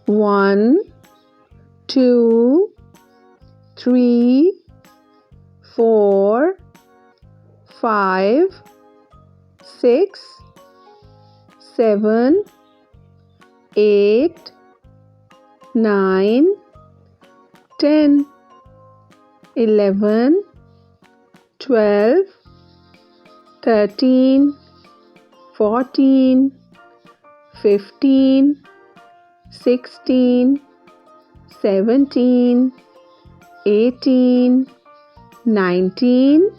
1, 2, 3, 4, 5, 6, 7, 8, 9, 10, 11, 12, 13, 14, 15, 16, 17, 18, 19,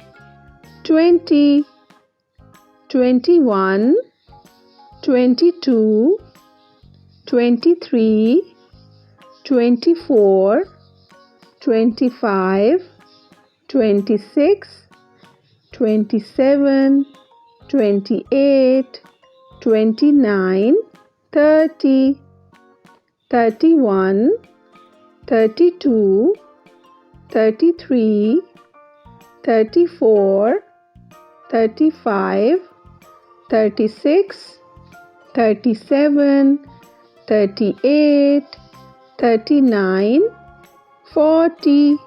20, 21, 22, 23, 24, 25, 26, 27, 28, 29, 30, 31, 32, 33, 34, 35, 36, 37, 38, 39, 40,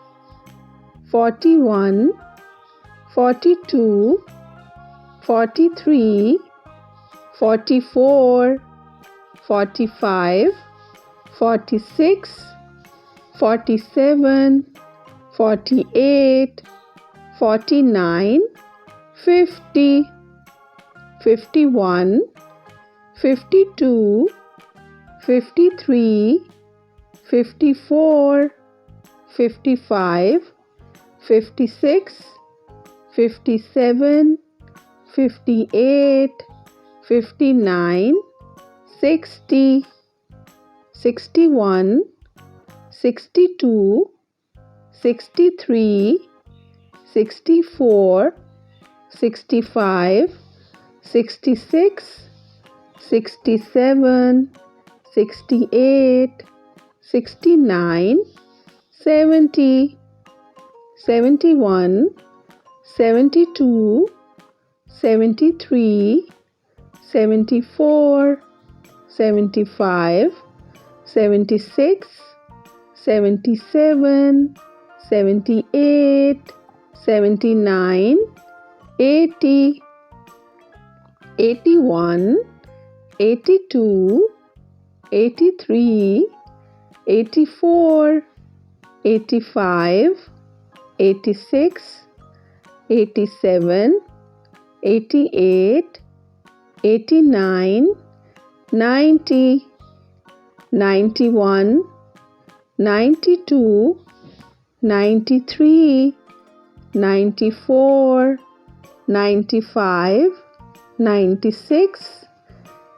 41, 42, 43, 44, 45, 46, 47, 48, 49, 50, 51, 52, 53, 54, 55, 56, 57, 58, 59, 60, 61, 62, 63, 64, 65, 66, 67, 68, 69, 70, 71, 72, 73, 74, 75, 76, 77, 78, 79, 80, 81, 82, 83, 84, 85, 86, 87, 88, 89, 90, 91, 92, 93, 94, 95, 96,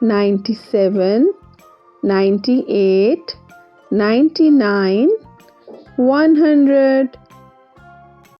97, 98, 99, 100.